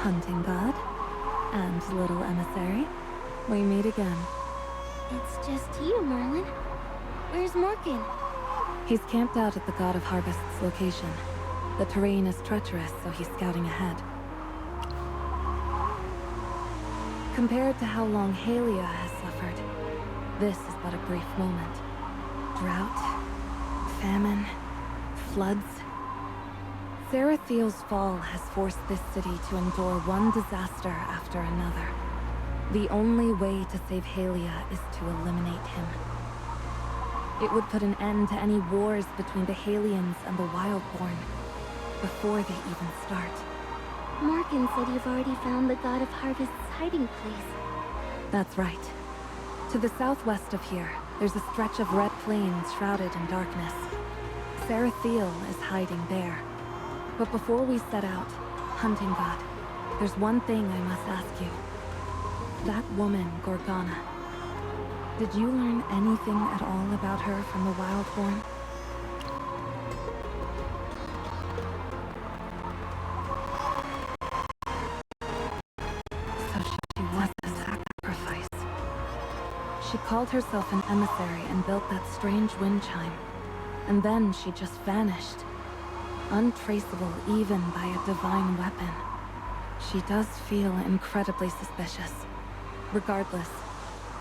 hunting god and little emissary. We meet again. It's just you, Merlin. Where's Morgan? He's camped out at the God of Harvest's location. The terrain is treacherous, so he's scouting ahead. Compared to how long Halia has suffered, this is but a brief moment. Drought, famine, floods. Sarathiel's fall has forced this city to endure one disaster after another. The only way to save Halia is to eliminate him. It would put an end to any wars between the Halians and the Wildborn before they even start. Morgan said you've already found the God of Harvest's hiding place. That's right. To the southwest of here, there's a stretch of red plains shrouded in darkness. Sarathiel is hiding there. But before we set out, hunting god, there's one thing I must ask you. That woman, Gorgana. Did you learn anything at all about her from the Wildborn? So she was a sacrifice. She called herself an emissary and built that strange wind chime. And then she just vanished. Untraceable even by a divine weapon. She does feel incredibly suspicious. Regardless,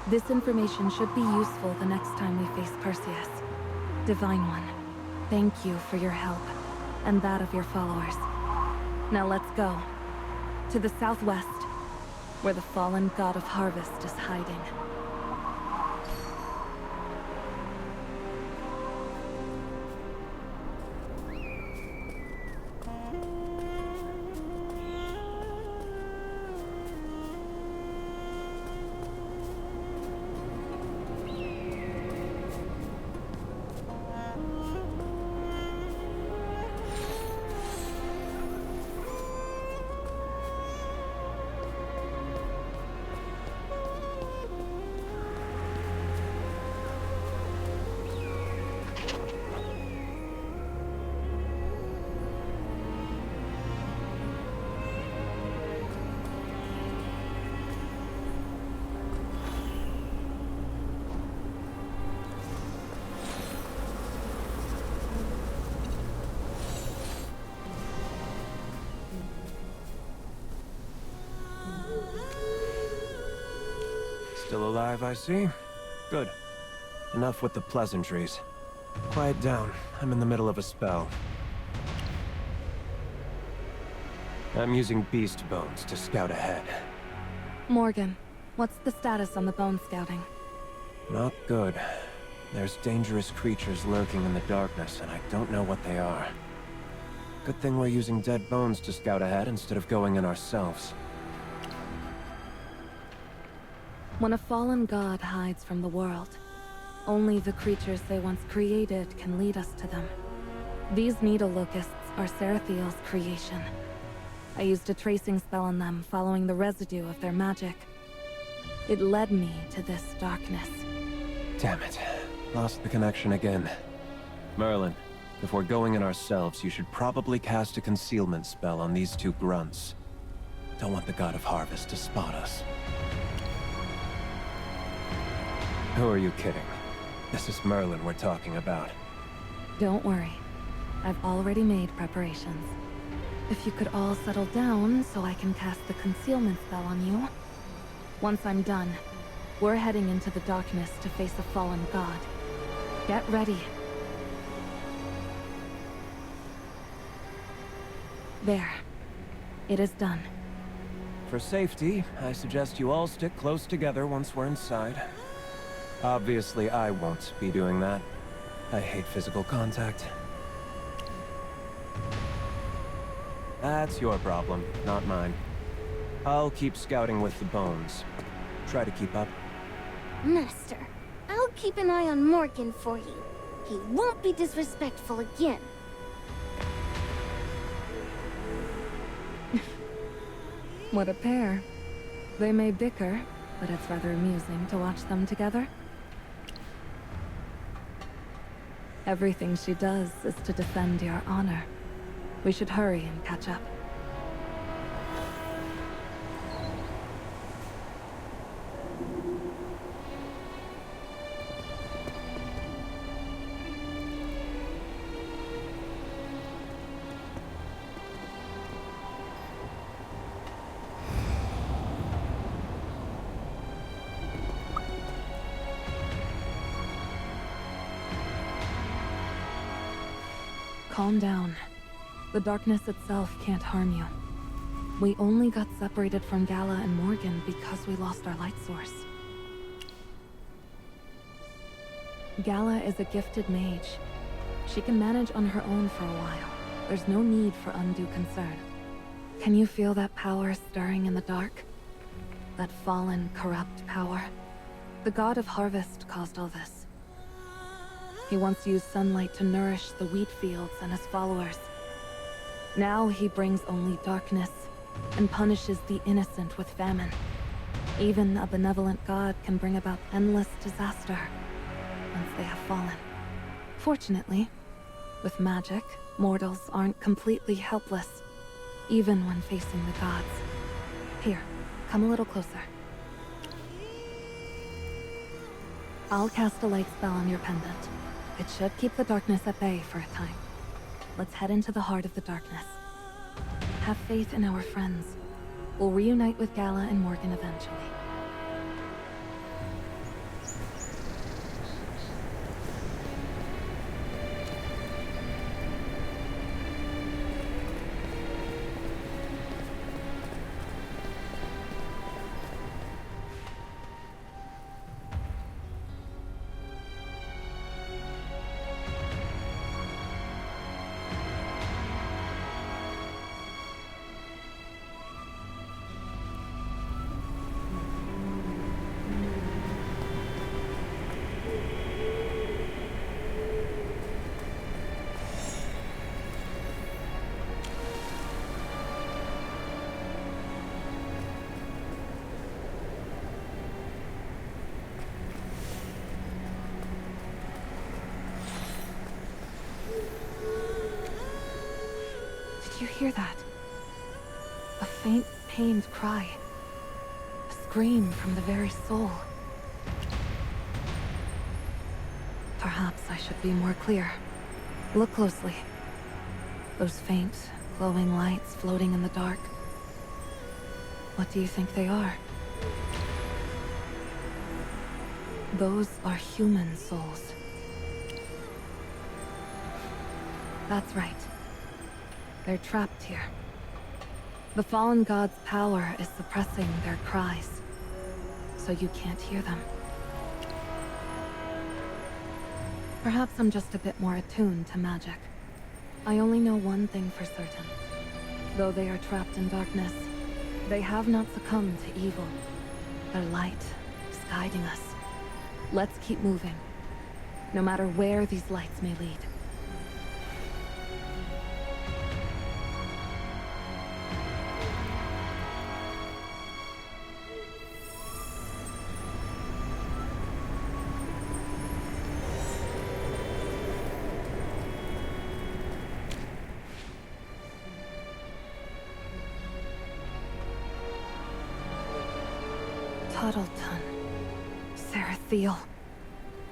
this information should be useful the next time we face Perseus. Divine One, thank you for your help, and that of your followers. Now let's go. To the southwest, where the fallen god of harvest is hiding. Still alive, I see. Good. Enough with the pleasantries. Quiet down. I'm in the middle of a spell. I'm using beast bones to scout ahead. Morgan, what's the status on the bone scouting? Not good. There's dangerous creatures lurking in the darkness, and I don't know what they are. Good thing we're using dead bones to scout ahead instead of going in ourselves. When a fallen god hides from the world, only the creatures they once created can lead us to them. These needle locusts are Sarathiel's creation. I used a tracing spell on them following the residue of their magic. It led me to this darkness. Damn it. Lost the connection again. Merlin, if we're going in ourselves, you should probably cast a concealment spell on these two grunts. Don't want the God of Harvest to spot us. Who are you kidding? This is Merlin we're talking about. Don't worry. I've already made preparations. If you could all settle down so I can cast the concealment spell on you. Once I'm done, we're heading into the darkness to face a fallen god. Get ready. There. It is done. For safety, I suggest you all stick close together once we're inside. Obviously, I won't be doing that. I hate physical contact. That's your problem, not mine. I'll keep scouting with the bones. Try to keep up. Master, I'll keep an eye on Morgan for you. He won't be disrespectful again. What a pair. They may bicker, but it's rather amusing to watch them together. Everything she does is to defend your honor. We should hurry and catch up. Calm down. The darkness itself can't harm you. We only got separated from Gala and Morgan because we lost our light source. Gala is a gifted mage. She can manage on her own for a while. There's no need for undue concern. Can you feel that power stirring in the dark? That fallen, corrupt power? The god of harvest caused all this. He once used sunlight to nourish the wheat fields and his followers. Now he brings only darkness and punishes the innocent with famine. Even a benevolent god can bring about endless disaster once they have fallen. Fortunately, with magic, mortals aren't completely helpless, even when facing the gods. Here, come a little closer. I'll cast a light spell on your pendant. It should keep the darkness at bay for a time. Let's head into the heart of the darkness. Have faith in our friends. We'll reunite with Gala and Morgan eventually. Did you hear that? A faint, pained cry. A scream from the very soul. Perhaps I should be more clear. Look closely. Those faint, glowing lights floating in the dark. What do you think they are? Those are human souls. That's right. They're trapped here. The fallen god's power is suppressing their cries, so you can't hear them. Perhaps I'm just a bit more attuned to magic. I only know one thing for certain. Though they are trapped in darkness, they have not succumbed to evil. Their light is guiding us. Let's keep moving, no matter where these lights may lead. Tuttleton. Sarathiel.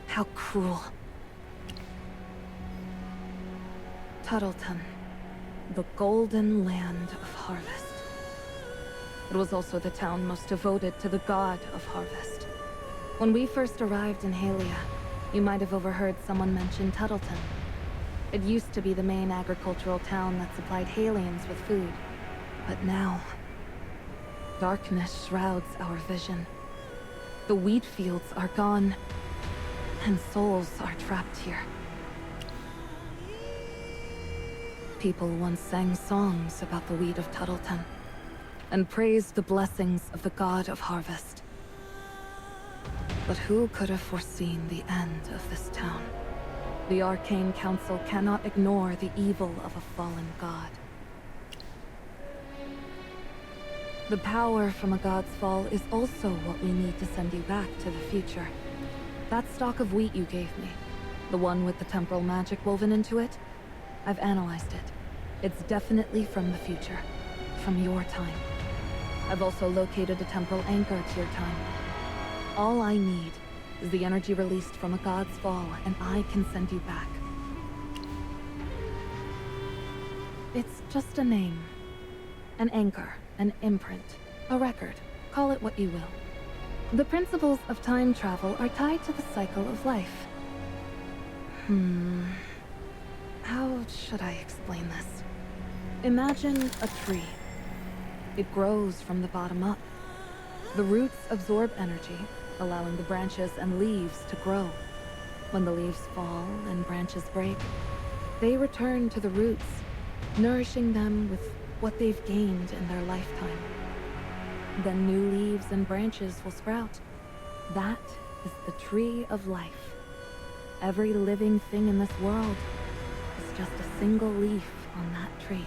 How cruel. Tuttleton. The golden land of harvest. It was also the town most devoted to the god of harvest. When we first arrived in Halia, you might have overheard someone mention Tuttleton. It used to be the main agricultural town that supplied Halians with food. But now, darkness shrouds our vision. The wheat fields are gone, and souls are trapped here. People once sang songs about the wheat of Tuttleton, and praised the blessings of the god of harvest. But who could have foreseen the end of this town? The Arcane Council cannot ignore the evil of a fallen god. The power from a god's fall is also what we need to send you back to the future. That stalk of wheat you gave me, the one with the temporal magic woven into it, I've analyzed it. It's definitely from the future, from your time. I've also located a temporal anchor to your time. All I need is the energy released from a god's fall, and I can send you back. It's just a name. An anchor, an imprint, a record. Call it what you will. The principles of time travel are tied to the cycle of life. How should I explain this? Imagine a tree. It grows from the bottom up. The roots absorb energy, allowing the branches and leaves to grow. When the leaves fall and branches break, they return to the roots, nourishing them with what they've gained in their lifetime. Then new leaves and branches will sprout. That is the tree of life. Every living thing in this world is just a single leaf on that tree.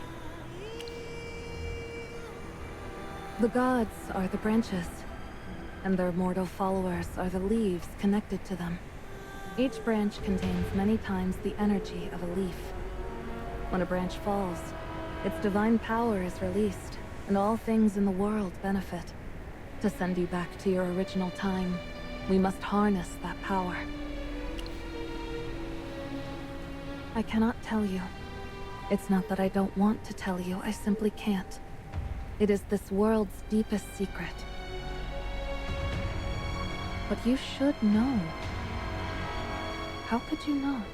The gods are the branches, and their mortal followers are the leaves connected to them. Each branch contains many times the energy of a leaf. When a branch falls, its divine power is released, and all things in the world benefit. To send you back to your original time, we must harness that power. I cannot tell you. It's not that I don't want to tell you, I simply can't. It is this world's deepest secret. But you should know. How could you not?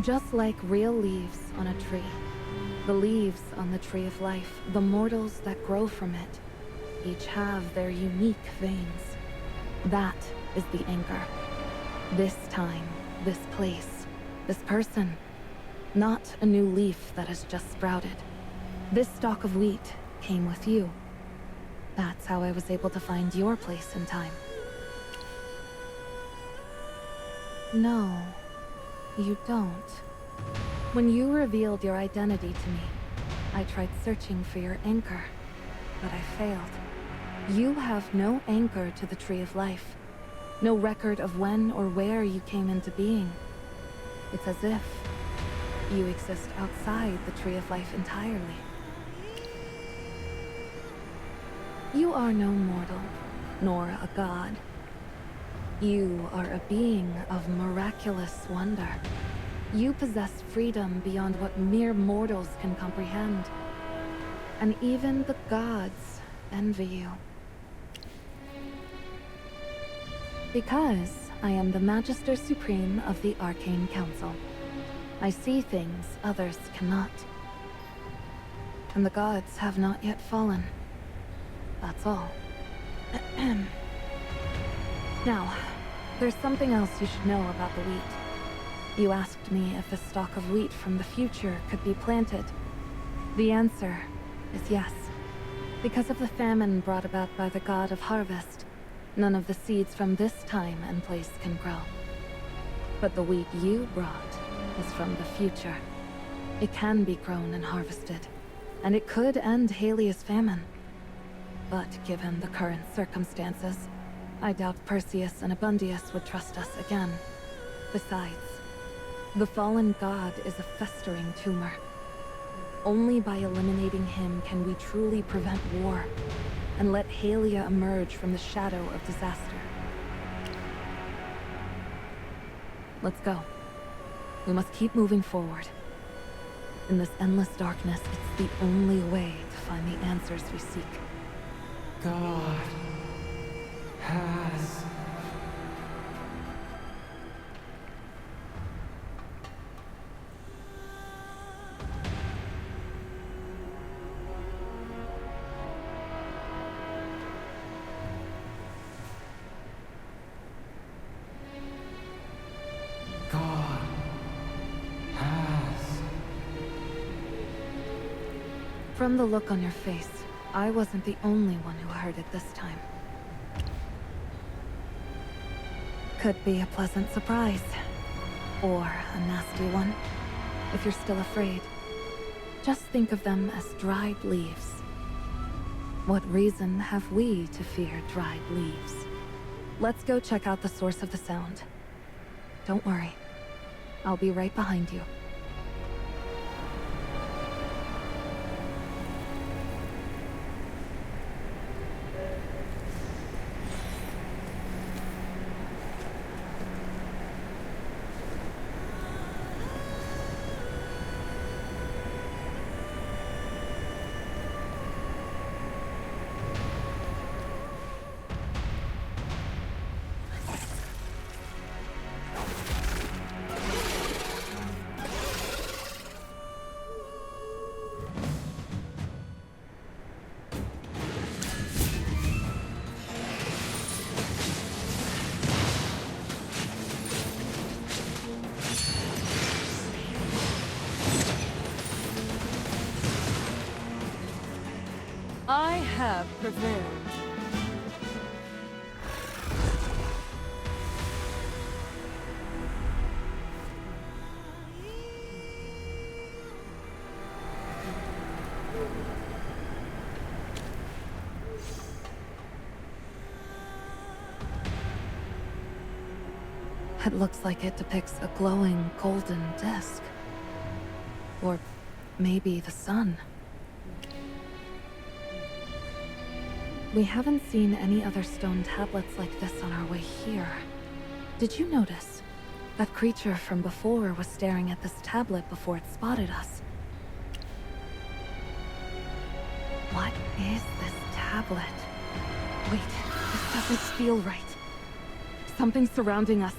Just like real leaves on a tree, the leaves on the tree of life, the mortals that grow from it, each have their unique veins. That is the anchor. This time, this place, this person. Not a new leaf that has just sprouted. This stalk of wheat came with you. That's how I was able to find your place in time. No, you don't. When you revealed your identity to me, I tried searching for your anchor, but I failed. You have no anchor to the Tree of Life. No record of when or where you came into being. It's as if you exist outside the Tree of Life entirely. You are no mortal, nor a god. You are a being of miraculous wonder. You possess freedom beyond what mere mortals can comprehend. And even the gods envy you. Because I am the Magister Supreme of the Arcane Council. I see things others cannot. And the gods have not yet fallen. That's all. Now, there's something else you should know about the wheat. You asked me if a stalk of wheat from the future could be planted. The answer is yes. Because of the famine brought about by the god of harvest, none of the seeds from this time and place can grow. But the wheat you brought is from the future. It can be grown and harvested, and it could end Halia's famine. But given the current circumstances, I doubt Perseus and Abundius would trust us again. Besides, the fallen god is a festering tumor. Only by eliminating him can we truly prevent war, and let Halia emerge from the shadow of disaster. Let's go. We must keep moving forward. In this endless darkness, it's the only way to find the answers we seek. God has... God has... From the look on your face, I wasn't the only one who heard it this time. Could be a pleasant surprise. Or a nasty one, if you're still afraid. Just think of them as dried leaves. What reason have we to fear dried leaves? Let's go check out the source of the sound. Don't worry. I'll be right behind you. I have prevailed. It looks like it depicts a glowing golden disk. Or maybe the sun. We haven't seen any other stone tablets like this on our way here. Did you notice? That creature from before was staring at this tablet before it spotted us. What is this tablet? Wait, this doesn't feel right. Something's surrounding us.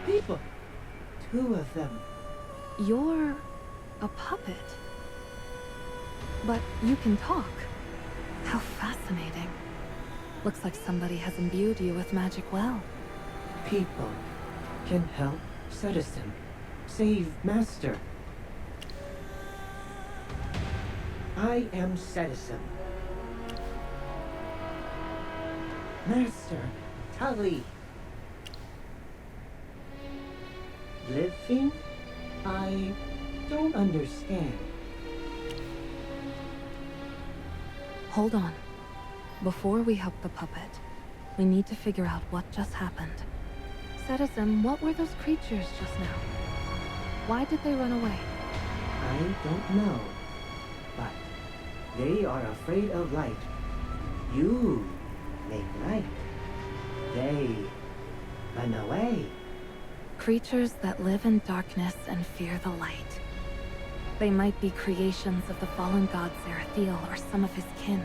People! 2 of them. You're a puppet. But you can talk. How fascinating. Looks like somebody has imbued you with magic well. People can help citizen. Save master. I am citizen. Master, Tully. Living? I don't understand. Hold on. Before we help the puppet, we need to figure out what just happened. Citizen, what were those creatures just now? Why did they run away? I don't know. But they are afraid of light. You make light. They run away. Creatures that live in darkness and fear the light. They might be creations of the fallen god Sarathiel or some of his kin.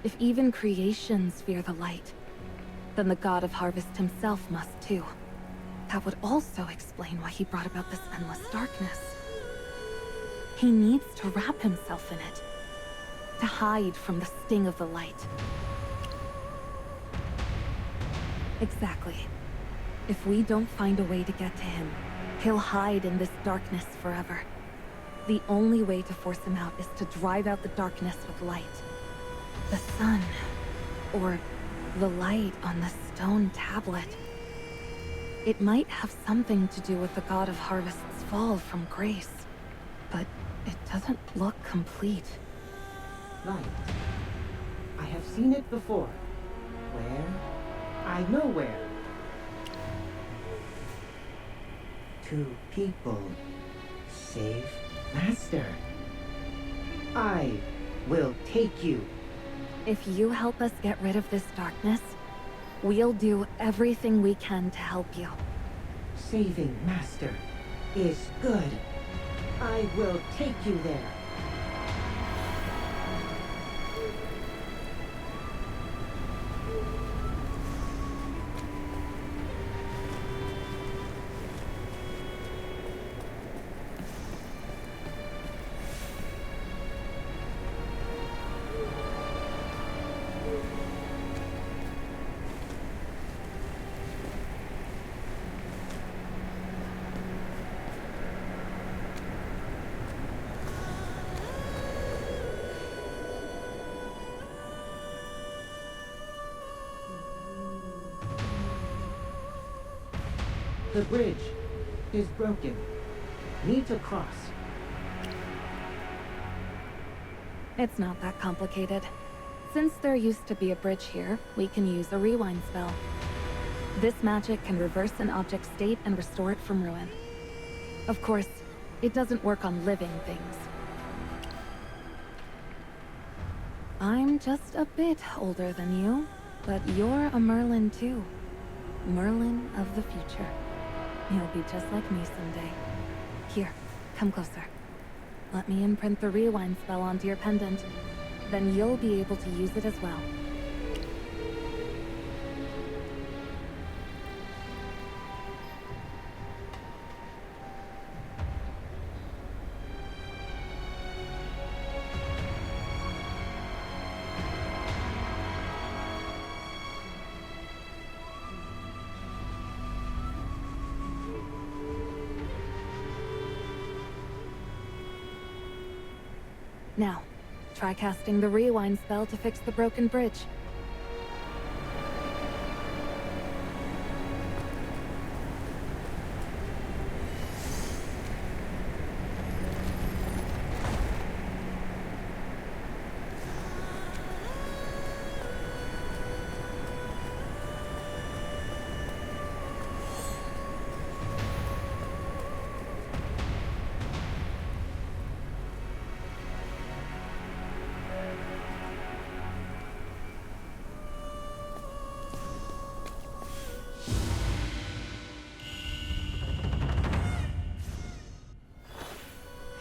If even creations fear the light, then the god of harvest himself must too. That would also explain why he brought about this endless darkness. He needs to wrap himself in it, to hide from the sting of the light. Exactly. If we don't find a way to get to him, he'll hide in this darkness forever. The only way to force him out is to drive out the darkness with light. The sun, or the light on the stone tablet. It might have something to do with the god of harvest's fall from grace, but it doesn't look complete. Light. I have seen it before. Where? I know where. 2 people save master. I will take you. If you help us get rid of this darkness, we'll do everything we can to help you. Saving master is good. I will take you there. The bridge is broken. Need to cross. It's not that complicated. Since there used to be a bridge here, we can use a rewind spell. This magic can reverse an object's state and restore it from ruin. Of course, it doesn't work on living things. I'm just a bit older than you, but you're a Merlin too. Merlin of the future. You'll be just like me someday. Here, come closer. Let me imprint the rewind spell onto your pendant. Then you'll be able to use it as well. Now, try casting the rewind spell to fix the broken bridge.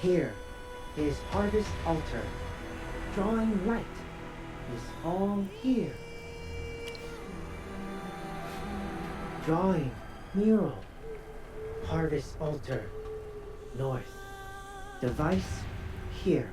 Here is Harvest Altar. Drawing light is all here. Drawing mural. Harvest Altar. North. Device here.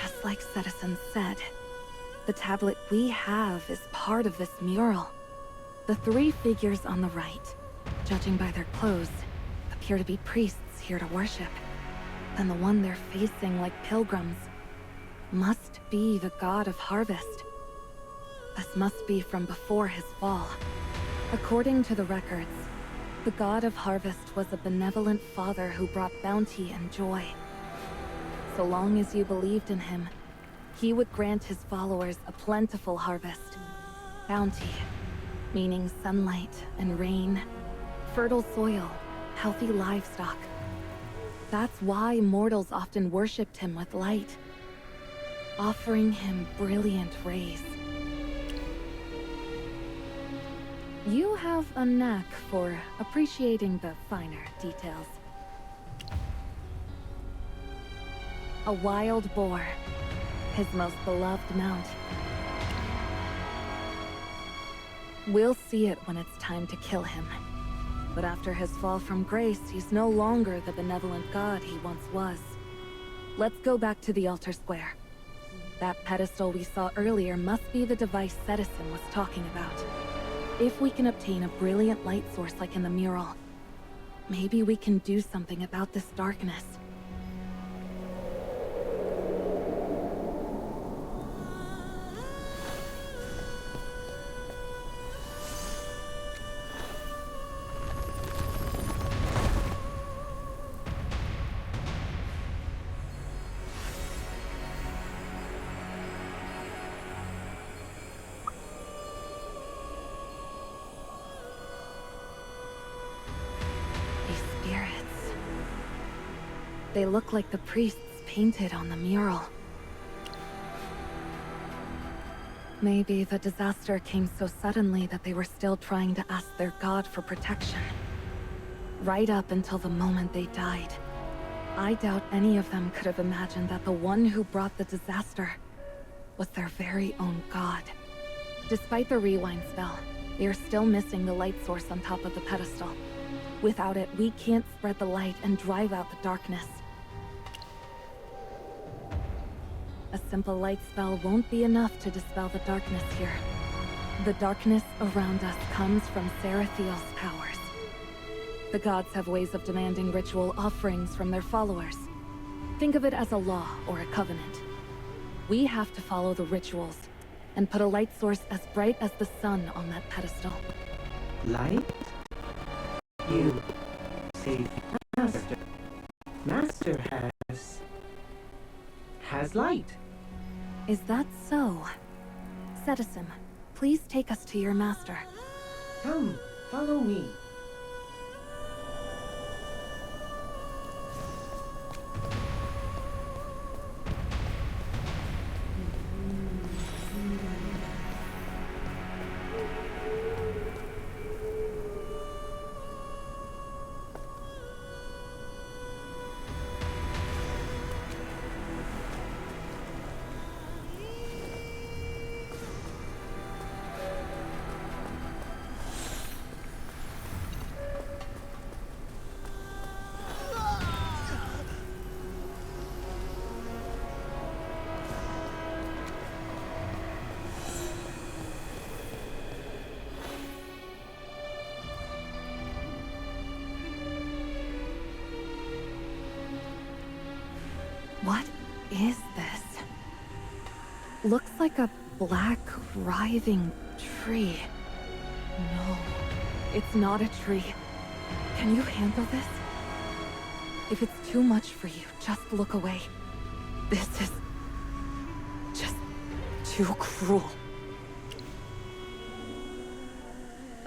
Just like Citizen said, the tablet we have is part of this mural. The three figures on the right, judging by their clothes, appear to be priests here to worship. And the one they're facing like pilgrims must be the god of harvest. This must be from before his fall. According to the records, the god of harvest was a benevolent father who brought bounty and joy. So long as you believed in him, he would grant his followers a plentiful harvest. Bounty, meaning sunlight and rain, fertile soil, healthy livestock. That's why mortals often worshipped him with light, offering him brilliant rays. You have a knack for appreciating the finer details. A wild boar, his most beloved mount. We'll see it when it's time to kill him. But after his fall from grace, he's no longer the benevolent god he once was. Let's go back to the altar square. That pedestal we saw earlier must be the device Citizen was talking about. If we can obtain a brilliant light source like in the mural, maybe we can do something about this darkness. They look like the priests painted on the mural. Maybe the disaster came so suddenly that they were still trying to ask their god for protection. Right up until the moment they died. I doubt any of them could have imagined that the one who brought the disaster was their very own god. Despite the rewind spell, they are still missing the light source on top of the pedestal. Without it, we can't spread the light and drive out the darkness. A simple light spell won't be enough to dispel the darkness here. The darkness around us comes from Sarathiel's powers. The gods have ways of demanding ritual offerings from their followers. Think of it as a law or a covenant. We have to follow the rituals and put a light source as bright as the sun on that pedestal. Light? You say Master. Master has light. Is that so? Citizen, please take us to your master. Come, follow me. What is this? Looks like a black, writhing tree. No, it's not a tree. Can you handle this? If it's too much for you, just look away. This is just too cruel.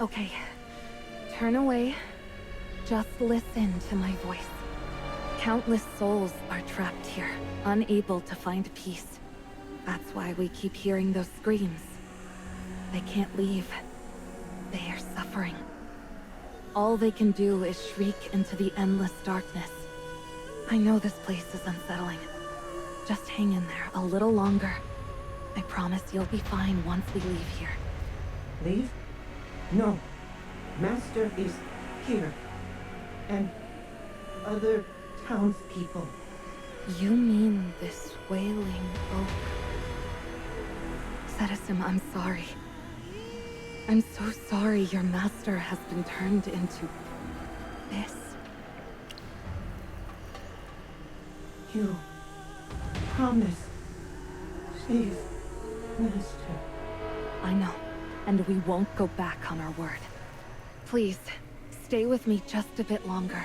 Okay, turn away. Just listen to my voice. Countless souls are trapped here, unable to find peace. That's why we keep hearing those screams. They can't leave. They are suffering. All they can do is shriek into the endless darkness. I know this place is unsettling. Just hang in there a little longer. I promise you'll be fine once we leave here. Leave? No. Master is here. And other townspeople. You mean this wailing oak? Citizen, I'm sorry. I'm so sorry your master has been turned into this. You promise save Master. I know, and we won't go back on our word. Please, stay with me just a bit longer.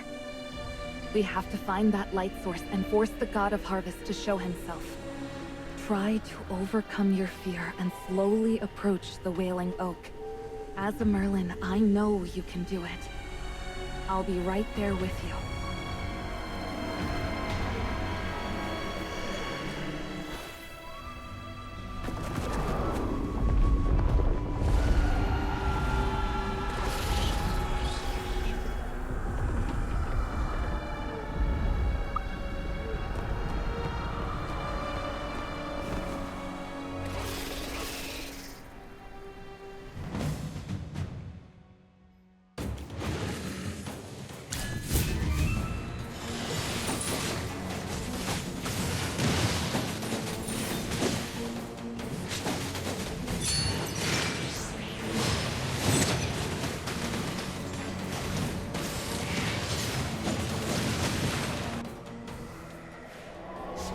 We have to find that light source and force the God of Harvest to show himself. Try to overcome your fear and slowly approach the Wailing Oak. As a Merlin, I know you can do it. I'll be right there with you.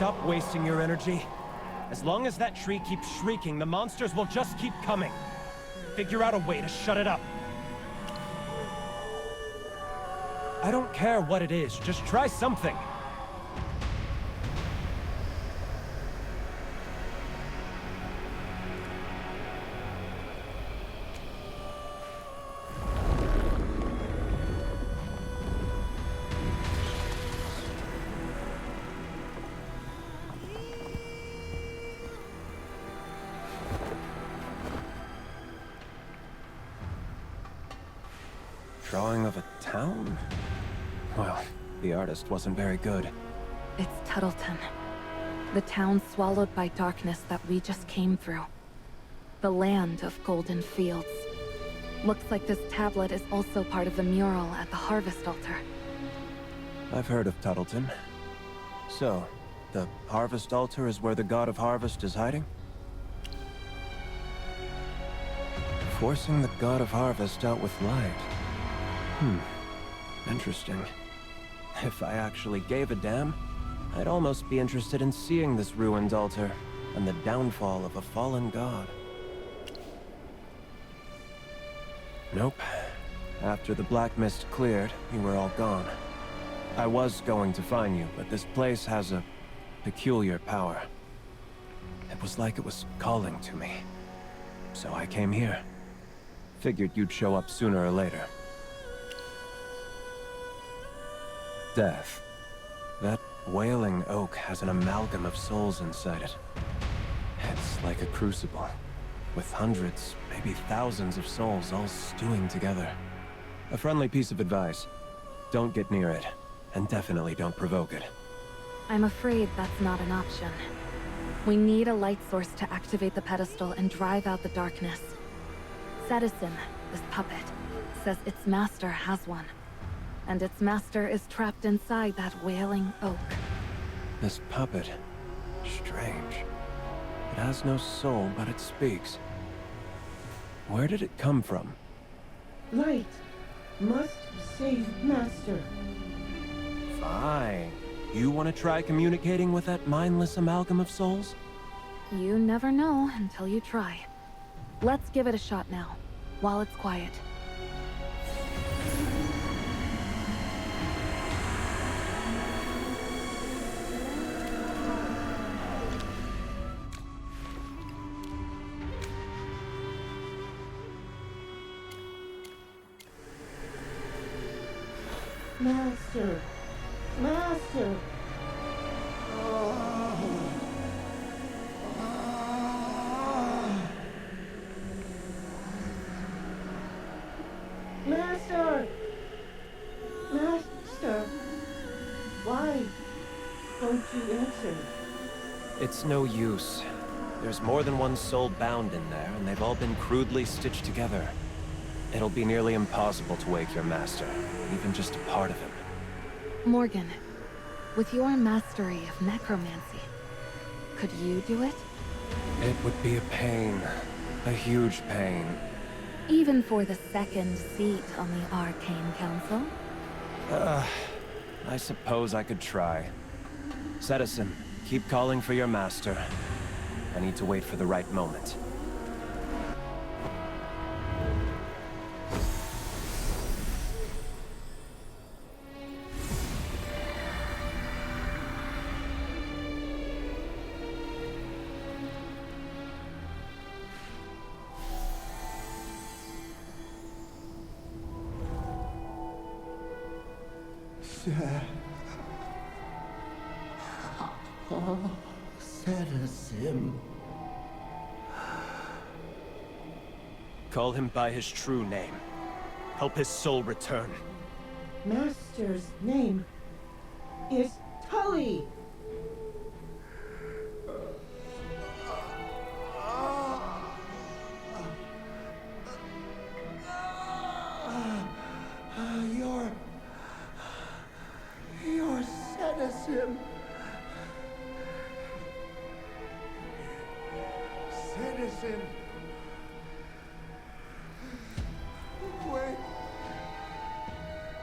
Stop wasting your energy. As long as that tree keeps shrieking, the monsters will just keep coming. Figure out a way to shut it up. I don't care what it is, just try something. Drawing of a town? Well, the artist wasn't very good. It's Tuttleton. The town swallowed by darkness that we just came through. The land of golden fields. Looks like this tablet is also part of the mural at the Harvest Altar. I've heard of Tuttleton. So, the Harvest Altar is where the God of Harvest is hiding? Forcing the God of Harvest out with light. Interesting. If I actually gave a damn, I'd almost be interested in seeing this ruined altar and the downfall of a fallen god. Nope. After the Black Mist cleared, you were all gone. I was going to find you, but this place has a peculiar power. It was like it was calling to me. So I came here. Figured you'd show up sooner or later. Death. That wailing oak has an amalgam of souls inside it. It's like a crucible, with hundreds, maybe thousands of souls all stewing together. A friendly piece of advice. Don't get near it, and definitely don't provoke it. I'm afraid that's not an option. We need a light source to activate the pedestal and drive out the darkness. Citizen, this puppet, says its master has one. And its master is trapped inside that wailing oak. This puppet. Strange. It has no soul, but it speaks. Where did it come from? Light must save Master. Fine. You want to try communicating with that mindless amalgam of souls? You never know until you try. Let's give it a shot now, while it's quiet. Master! Master! Master! Master! Why don't you answer? It's no use. There's more than one soul bound in there, and they've all been crudely stitched together. It'll be nearly impossible to wake your master, even just a part of him. Morgan, with your mastery of necromancy, could you do it? It would be a pain. A huge pain. Even for the second seat on the Arcane Council? I suppose I could try. Citizen, keep calling for your master. I need to wait for the right moment. Sarathiel. Call him by his true name. Help his soul return. Master's name is Tully. You're Sarathiel. Citizen. Wait.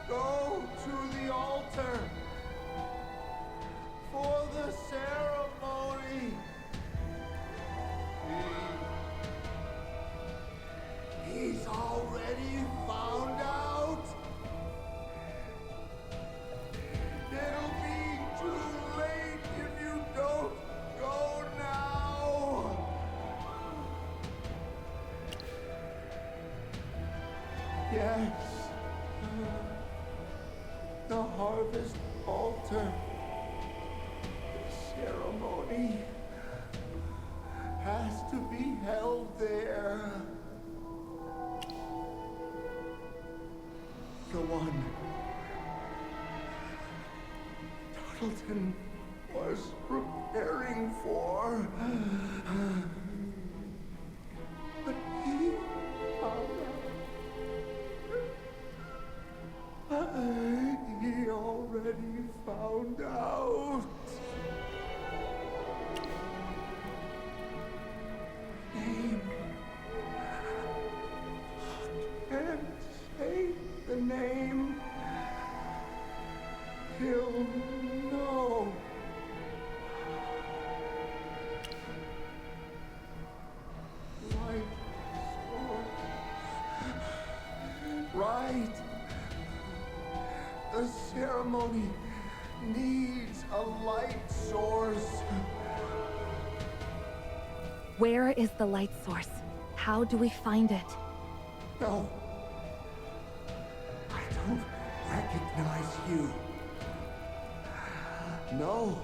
Go to the altar for the ceremony. He's already found out. It'll be too late if you don't go now. Yes. The harvest altar. The ceremony has to be held there. The one Tuttleton was preparing for. But he found out. right. The ceremony needs a light source. Where is the light source? How do we find it? No. I don't recognize you. No.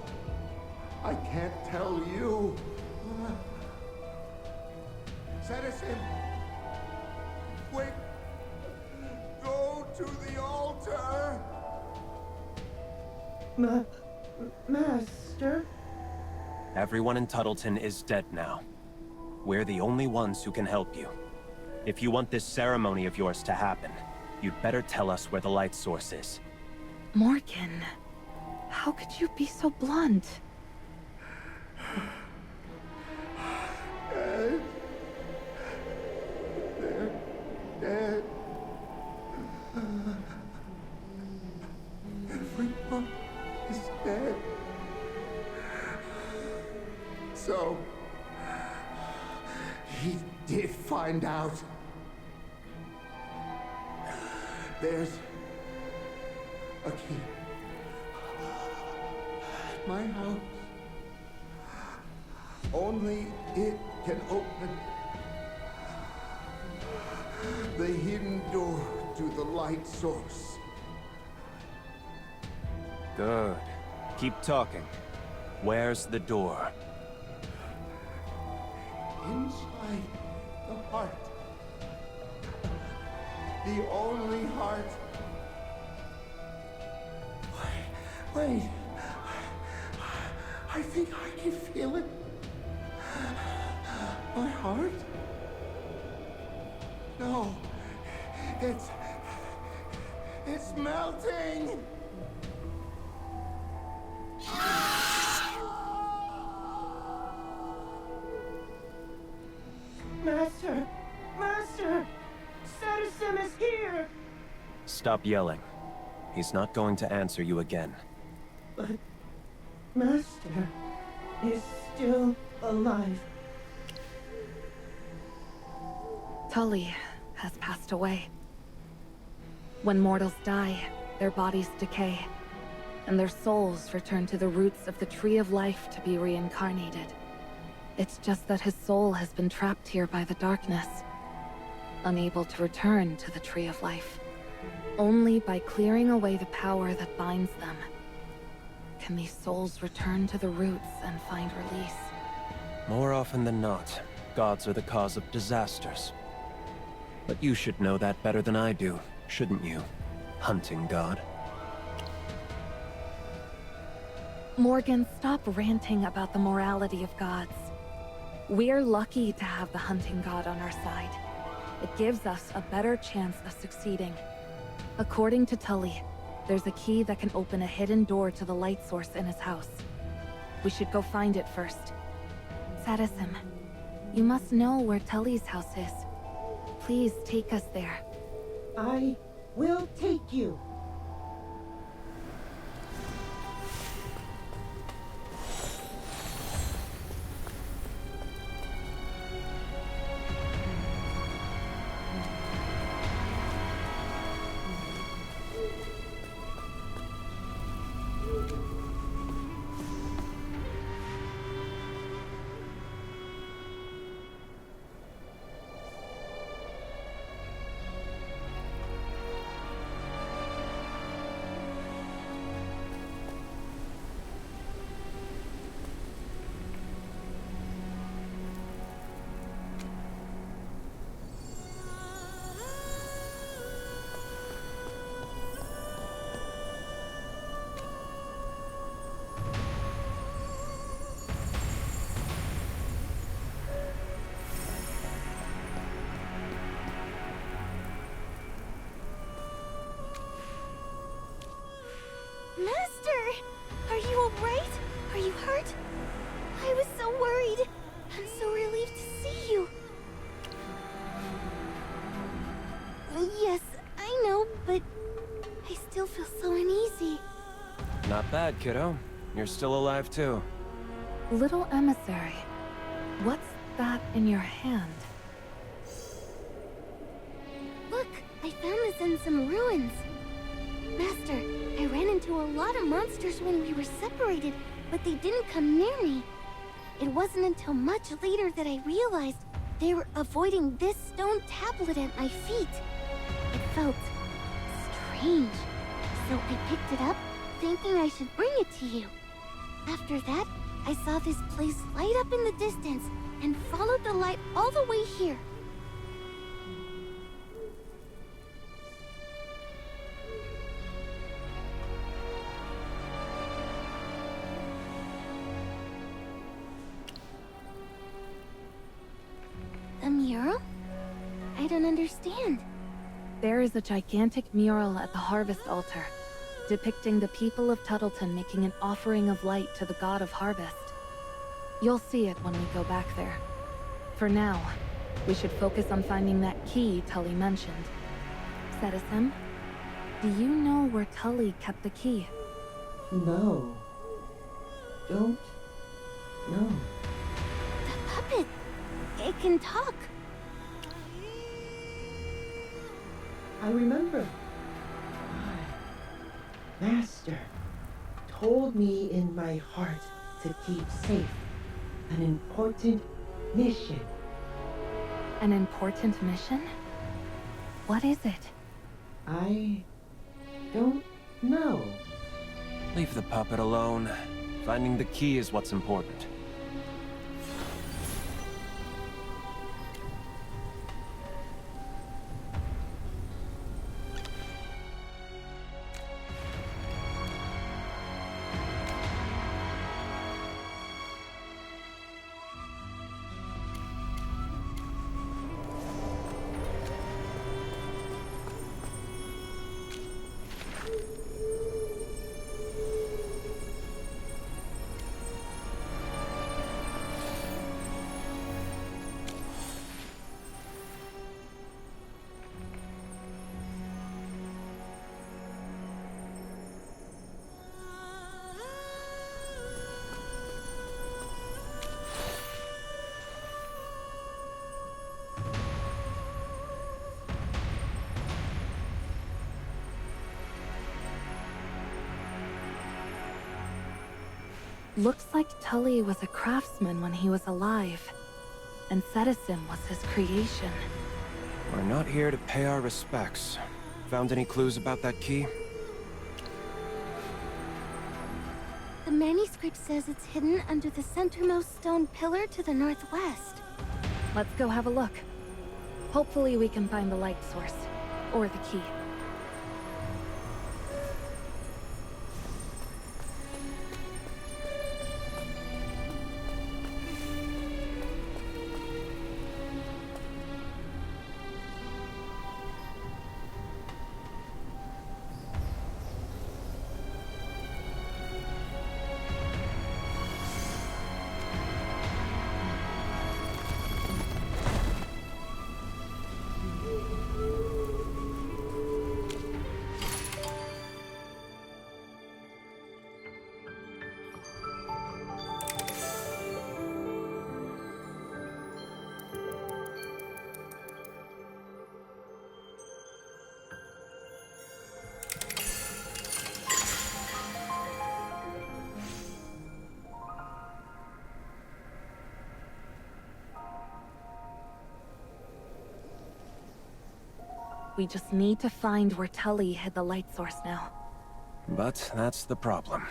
I can't tell you. Citizen! Quick! Go to the altar! Master? Everyone in Tuttleton is dead now. We're the only ones who can help you. If you want this ceremony of yours to happen, you'd better tell us where the light source is. Morgan, how could you be so blunt? They're dead. Everyone is dead. So, he did find out. There's a key at my house. Only it can open the hidden door to the light source. Good. Keep talking. Where's the door? Inside the heart. The only heart. Wait. I think I can feel it. My heart? No. It's melting! Master! Master! Citizen is here! Stop yelling. He's not going to answer you again. But Master is still alive. Tully has passed away. When mortals die, their bodies decay, and their souls return to the roots of the Tree of Life to be reincarnated. It's just that his soul has been trapped here by the darkness, unable to return to the Tree of Life. Only by clearing away the power that binds them can these souls return to the roots and find release. More often than not, gods are the cause of disasters. But you should know that better than I do, shouldn't you, hunting god? Morgan, stop ranting about the morality of gods. We're lucky to have the hunting god on our side. It gives us a better chance of succeeding. According to Tully, there's a key that can open a hidden door to the light source in his house. We should go find it first. Sarathiel, you must know where Tully's house is. Please take us there. I will take you. Master! Are you alright? Are you hurt? I was so worried. I'm so relieved to see you. Yes, I know, but I still feel so uneasy. Not bad, kiddo. You're still alive too. Little emissary, what's that in your hand? Look, I found this in some ruins. Master, I ran into a lot of monsters when we were separated, but they didn't come near me. It wasn't until much later that I realized they were avoiding this stone tablet at my feet. It felt strange, so I picked it up, thinking I should bring it to you. After that, I saw this place light up in the distance and followed the light all the way here. A mural? I don't understand. There is a gigantic mural at the Harvest Altar, depicting the people of Tuttleton making an offering of light to the god of harvest. You'll see it when we go back there. For now, we should focus on finding that key Tully mentioned. Citizen, do you know where Tully kept the key? No. Don't know. The puppet! It can talk. I remember. My master told me in my heart to keep safe an important mission. An important mission? What is it? I don't know. Leave the puppet alone. Finding the key is what's important. Looks like Tully was a craftsman when he was alive, and Citizen was his creation. We're not here to pay our respects. Found any clues about that key? The manuscript says it's hidden under the centermost stone pillar to the northwest. Let's go have a look. Hopefully we can find the light source, or the key. We just need to find where Tully hid the light source now. But that's the problem.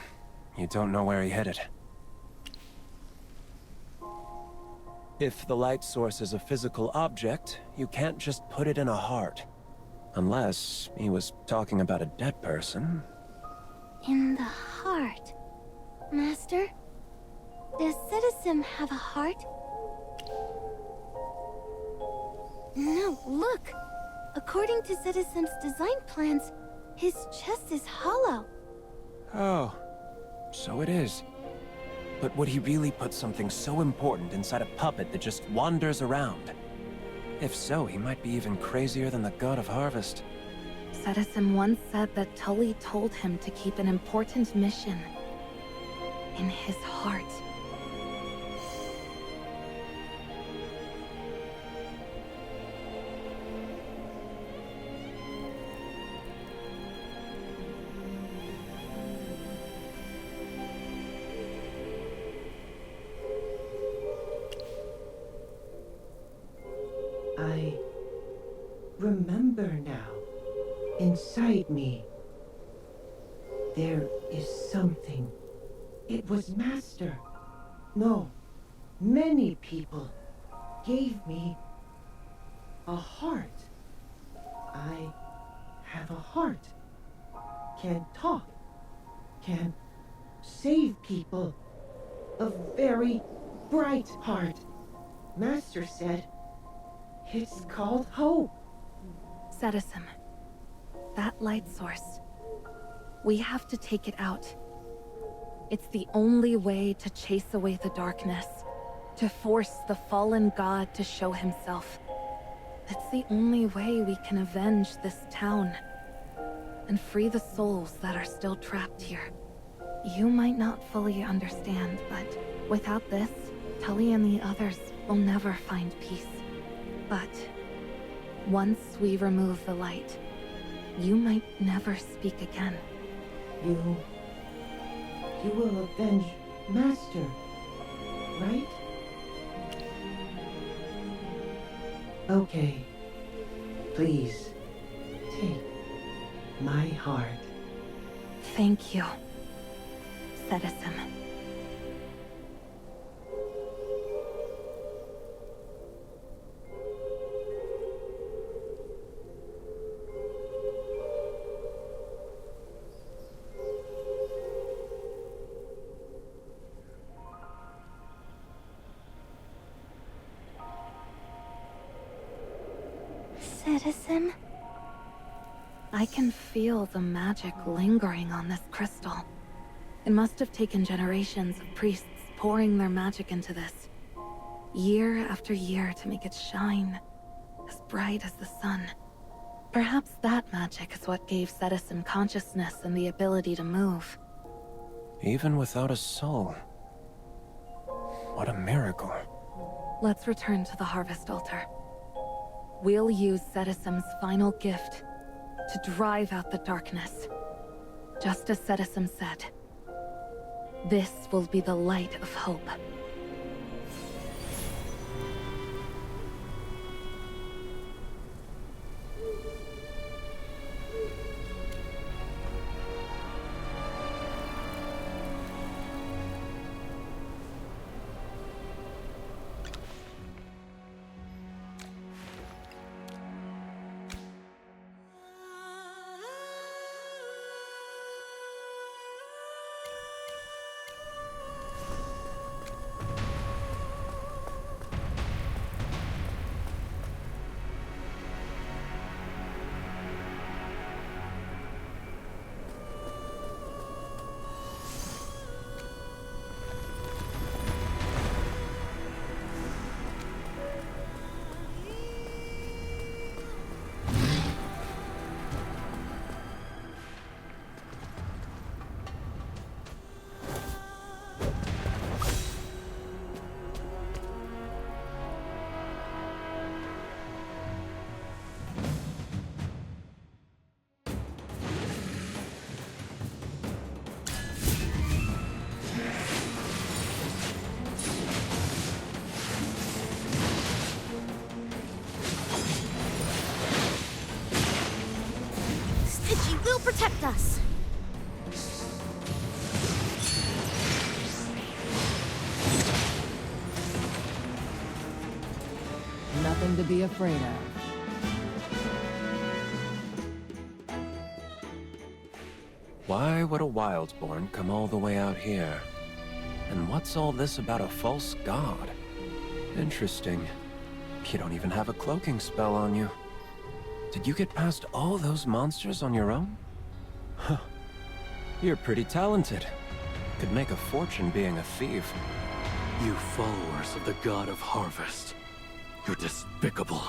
You don't know where he hid it. If the light source is a physical object, you can't just put it in a heart. Unless he was talking about a dead person. In the heart. Master? Does Citizen have a heart? No, look! According to Citizen's design plans, his chest is hollow. Oh, so it is. But would he really put something so important inside a puppet that just wanders around? If so, he might be even crazier than the god of harvest. Citizen once said that Tully told him to keep an important mission in his heart. I remember now. Inside me, there is something. It was Master. No, many people gave me a heart. I have a heart. Can talk. Can save people. A very bright heart. Master said it's called hope. Citizen, that light source. We have to take it out. It's the only way to chase away the darkness, to force the fallen god to show himself. It's the only way we can avenge this town and free the souls that are still trapped here. You might not fully understand, but without this, Tully and the others will never find peace. But once we remove the light, you might never speak again. You will avenge Master, right? Okay. Please, take my heart. Thank you, Citizen. Citizen? I can feel the magic lingering on this crystal. It must have taken generations of priests pouring their magic into this, year after year, to make it shine as bright as the sun. Perhaps that magic is what gave Citizen consciousness and the ability to move. Even without a soul. What a miracle. Let's return to the Harvest Altar. We'll use Citizen's final gift to drive out the darkness. Just as Citizen said, this will be the light of hope. Will protect us. Nothing to be afraid of. Why would a Wildborn come all the way out here? And what's all this about a false god? Interesting. You don't even have a cloaking spell on you. Did you get past all those monsters on your own? Huh. You're pretty talented. Could make a fortune being a thief. You followers of the God of Harvest. You're despicable.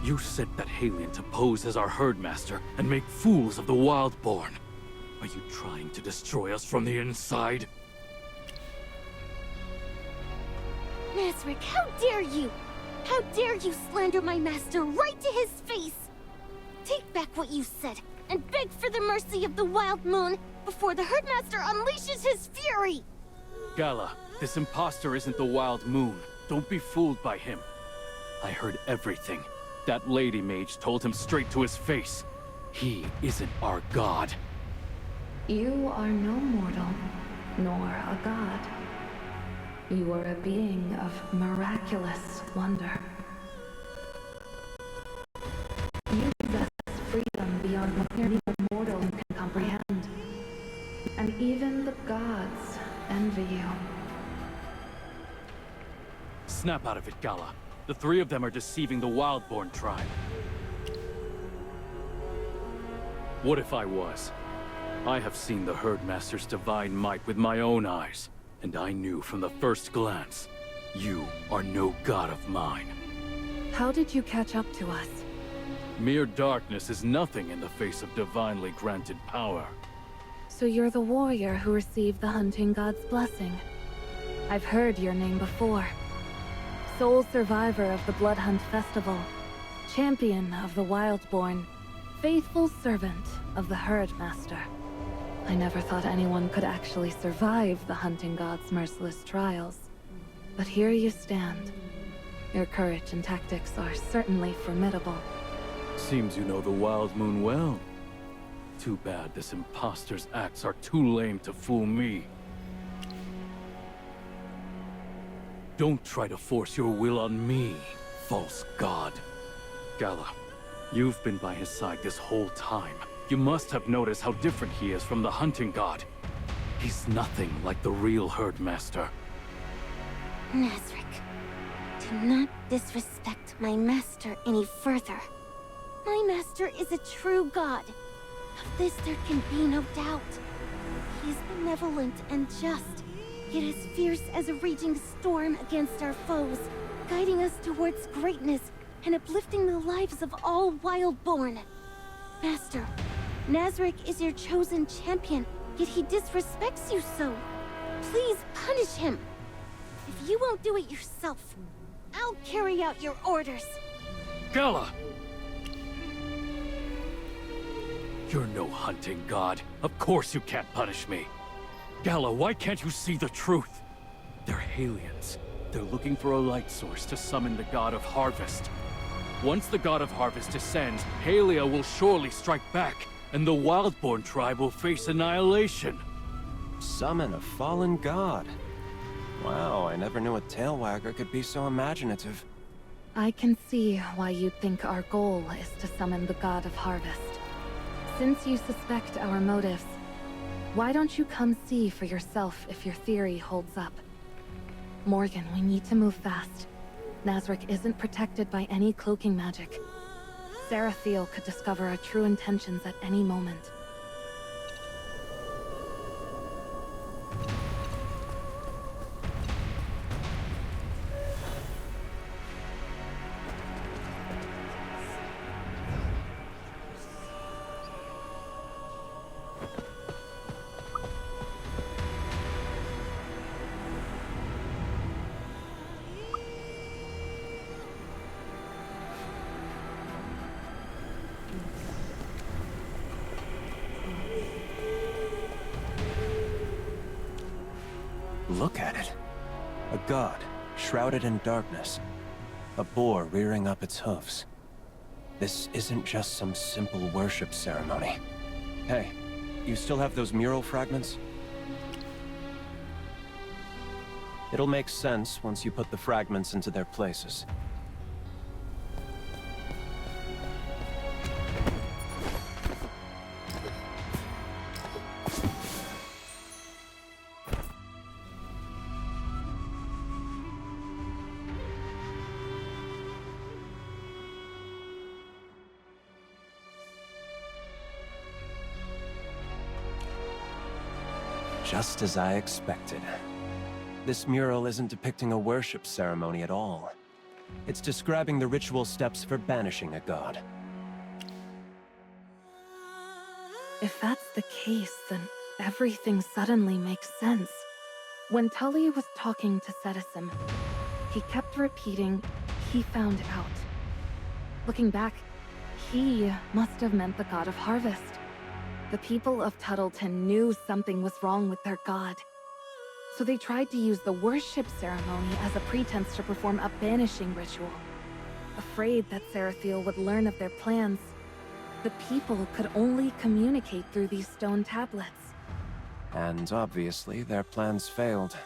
You sent that alien to pose as our herdmaster and make fools of the Wildborn. Are you trying to destroy us from the inside? Nazric, how dare you? How dare you slander my master right to his face? Take back what you said, and beg for the mercy of the Wild Moon before the Herdmaster unleashes his fury! Gala, this imposter isn't the Wild Moon. Don't be fooled by him. I heard everything. That lady mage told him straight to his face. He isn't our god. You are no mortal, nor a god. You are a being of miraculous wonder. You possess freedom beyond what mere mortal can comprehend. And even the gods envy you. Snap out of it, Gala. The three of them are deceiving the Wildborn tribe. What if I was? I have seen the Herdmaster's divine might with my own eyes, and I knew from the first glance, you are no god of mine. How did you catch up to us? Mere darkness is nothing in the face of divinely granted power. So you're the warrior who received the hunting god's blessing. I've heard your name before. Sole survivor of the Blood Hunt Festival, champion of the Wildborn, faithful servant of the Herdmaster. I never thought anyone could actually survive the hunting god's merciless trials. But here you stand. Your courage and tactics are certainly formidable. Seems you know the Wild Moon well. Too bad this imposter's acts are too lame to fool me. Don't try to force your will on me, false god. Gala, you've been by his side this whole time. You must have noticed how different he is from the hunting god. He's nothing like the real Herdmaster. Nazric, do not disrespect my master any further. My master is a true god. Of this there can be no doubt. He is benevolent and just, yet as fierce as a raging storm against our foes, guiding us towards greatness and uplifting the lives of all Wildborn. Master, Nazric is your chosen champion, yet he disrespects you so. Please punish him. If you won't do it yourself, I'll carry out your orders. Gala! You're no hunting god. Of course you can't punish me. Gala, why can't you see the truth? They're aliens. They're looking for a light source to summon the god of harvest. Once the god of harvest descends, Halia will surely strike back, and the Wildborn tribe will face annihilation. Summon a fallen god. Wow, I never knew a tailwagger could be so imaginative. I can see why you think our goal is to summon the god of harvest. Since you suspect our motives, why don't you come see for yourself if your theory holds up? Morgan, we need to move fast. Nazric isn't protected by any cloaking magic. Sarathiel could discover our true intentions at any moment. Look at it. A god, shrouded in darkness. A boar rearing up its hooves. This isn't just some simple worship ceremony. Hey, you still have those mural fragments? It'll make sense once you put the fragments into their places. Just as I expected. This mural isn't depicting a worship ceremony at all. It's describing the ritual steps for banishing a god. If that's the case, then everything suddenly makes sense. When Tully was talking to Cetizen, he kept repeating, he found out. Looking back, he must have meant the god of harvest. The people of Tuttleton knew something was wrong with their god. So they tried to use the worship ceremony as a pretense to perform a banishing ritual. afraid that Sarathiel would learn of their plans. The people could only communicate through these stone tablets. And obviously, their plans failed.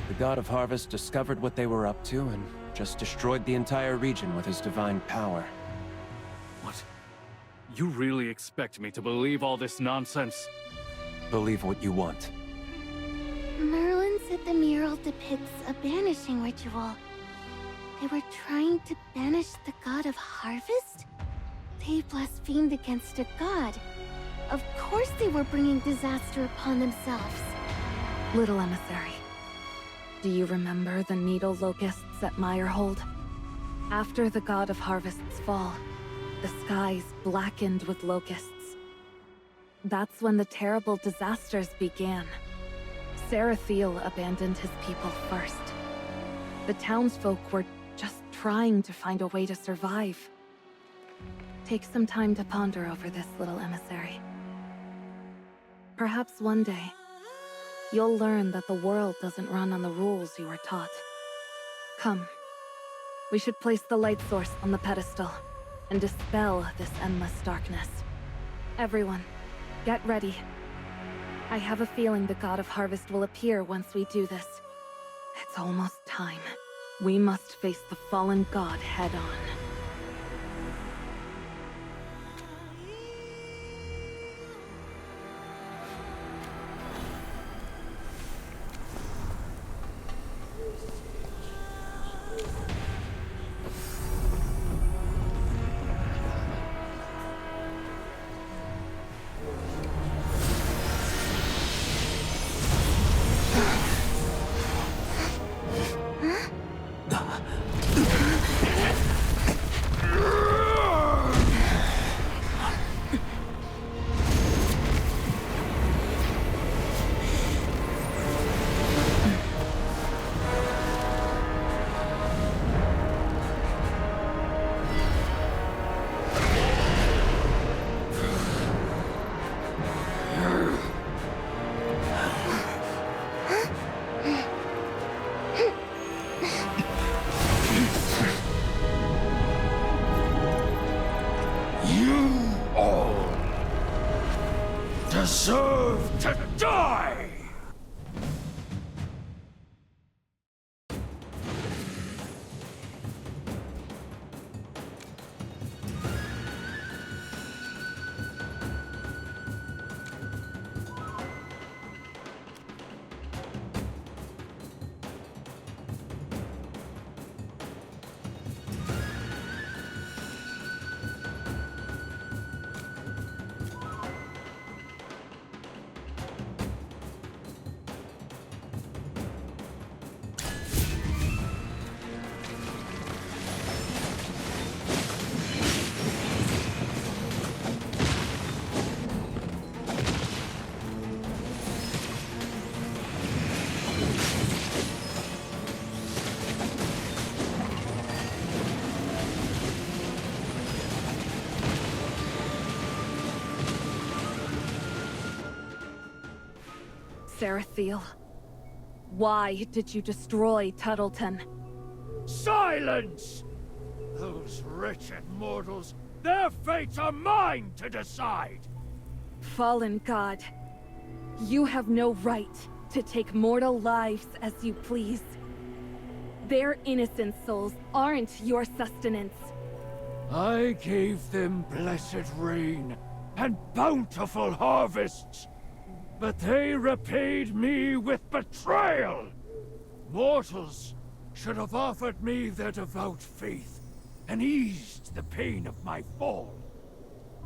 The God of Harvest discovered what they were up to and just destroyed the entire region with his divine power. What? You really expect me to believe all this nonsense? Believe what you want. Merlin said the mural depicts a banishing ritual. They were trying to banish the god of harvest? They blasphemed against a god. Of course they were bringing disaster upon themselves. Little emissary, do you remember the needle locusts at Meyerhold? After the god of harvest's fall, the skies blackened with locusts. That's when the terrible disasters began. Sarathiel abandoned his people first. The townsfolk were just trying to find a way to survive. Take some time to ponder over this, little emissary. Perhaps one day, you'll learn that the world doesn't run on the rules you were taught. Come. We should place the light source on the pedestal and dispel this endless darkness. Everyone, get ready. I have a feeling the God of Harvest will appear once we do this. It's almost time. We must face the fallen god head-on. Deserve to die! Sarathiel, why did you destroy Tuttleton? Silence! Those wretched mortals, their fates are mine to decide! Fallen god, you have no right to take mortal lives as you please. Their innocent souls aren't your sustenance. I gave them blessed rain and bountiful harvests, but they repaid me with betrayal! Mortals should have offered me their devout faith and eased the pain of my fall.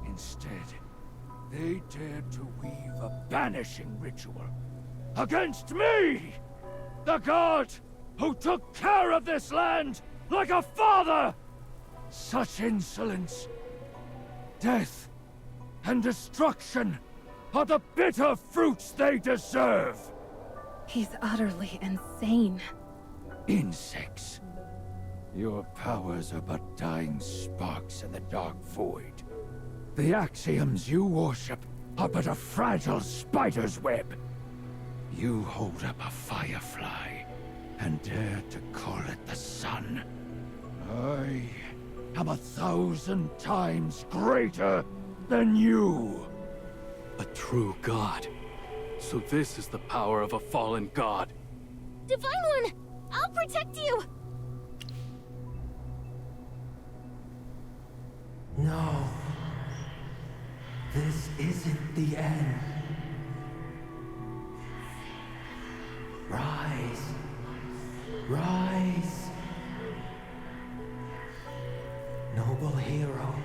Instead, they dared to weave a banishing ritual against me! The god who took care of this land like a father! Such insolence, death, and destruction are the bitter fruits they deserve! He's utterly insane. Insects. Your powers are but dying sparks in the dark void. The axioms you worship are but a fragile spider's web. You hold up a firefly and dare to call it the sun. I am 1,000 times greater than you. A true god. So this is the power of a fallen god. Divine One, I'll protect you! No. This isn't the end. Rise. Rise. Noble hero.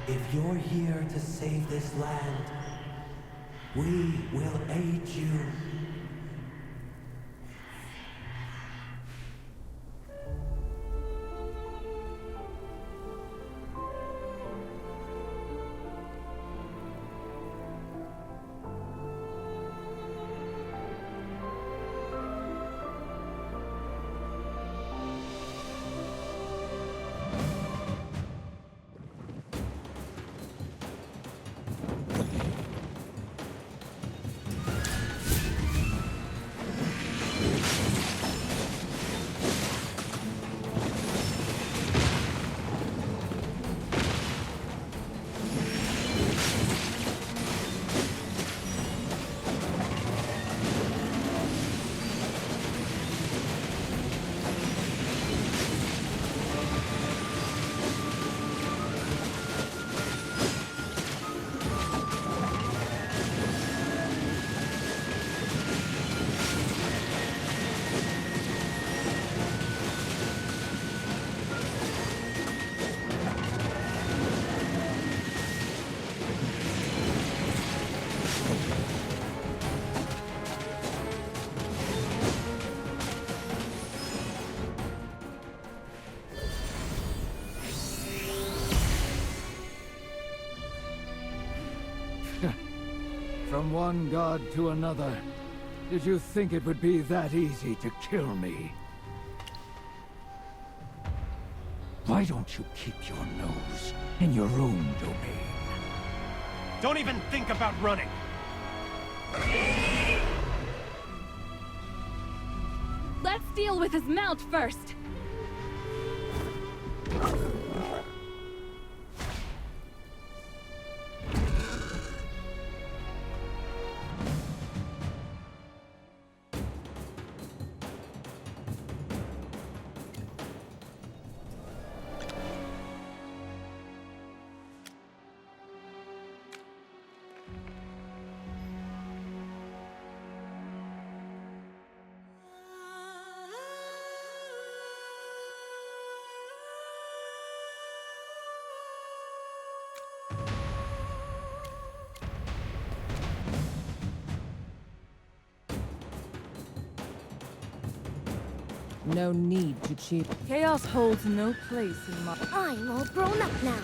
If you're here to save this land, we will aid you. From one god to another, did you think it would be that easy to kill me? Why don't you keep your nose in your own domain? Don't even think about running! Let's deal with his mount first. No need to cheat. Chaos holds no place in my... I'm all grown up now.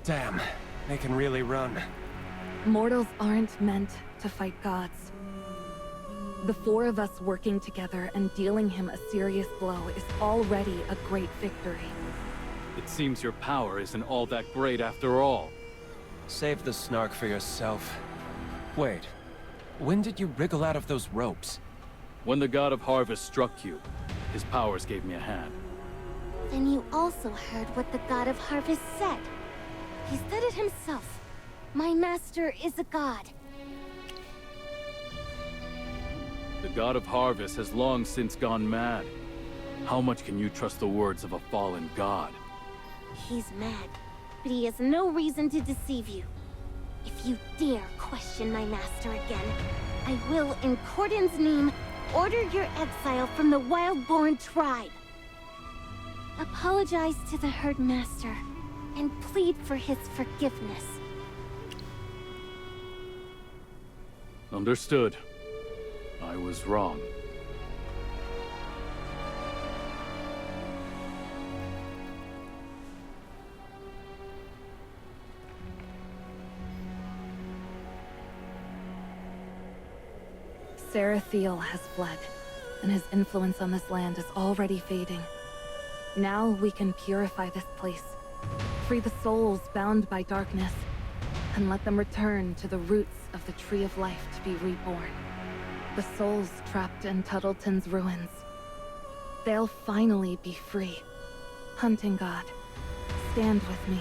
Damn, they can really run. Mortals aren't meant to fight gods. The four of us working together and dealing him a serious blow is already a great victory. It seems your power isn't all that great after all. Save the snark for yourself. Wait, when did you wriggle out of those ropes? When the god of harvest struck you, his powers gave me a hand. Then you also heard what the god of harvest said. He said it himself. My master is a god. The god of harvest has long since gone mad. How much can you trust the words of a fallen god? He's mad, but he has no reason to deceive you. If you dare question my master again, I will, in Cordon's name, order your exile from the Wildborn tribe. Apologize to the Herdmaster, and plead for his forgiveness. Understood. I was wrong. Sarathiel has fled, and his influence on this land is already fading. Now we can purify this place, free the souls bound by darkness, and let them return to the roots of the Tree of Life to be reborn. The souls trapped in Tuttleton's ruins. They'll finally be free. Hunting God, stand with me.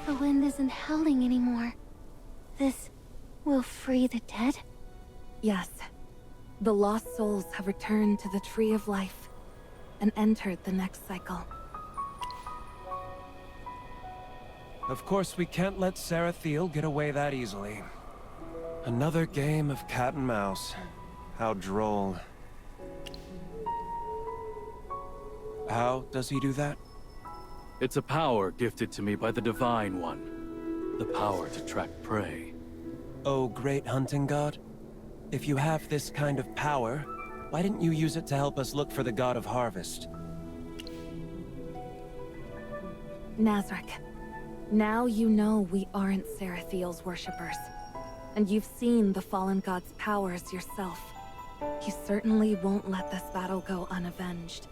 The wind isn't howling anymore. This will free the dead? Yes. The lost souls have returned to the Tree of Life and entered the next cycle. Of course, we can't let Sarathiel get away that easily. Another game of cat and mouse. How droll. How does he do that? It's a power gifted to me by the Divine One. The power to track prey. Oh, great hunting god. If you have this kind of power, why didn't you use it to help us look for the god of harvest? Nazarick, now you know we aren't Sarathiel's worshippers. And you've seen the fallen god's powers yourself. He certainly won't let this battle go unavenged.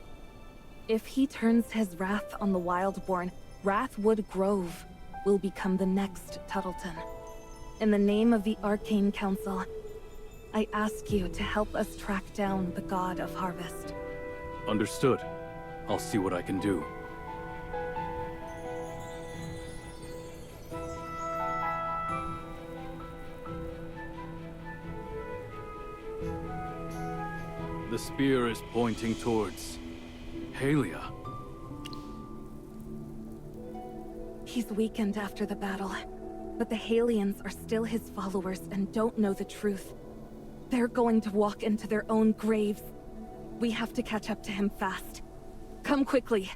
If he turns his wrath on the Wildborn, Wrathwood Grove will become the next Tuttleton. In the name of the Arcane Council, I ask you to help us track down the God of Harvest. Understood. I'll see what I can do. The spear is pointing towards Halia. He's weakened after the battle, but the Halians are still his followers and don't know the truth. They're going to walk into their own graves. We have to catch up to him fast. Come quickly.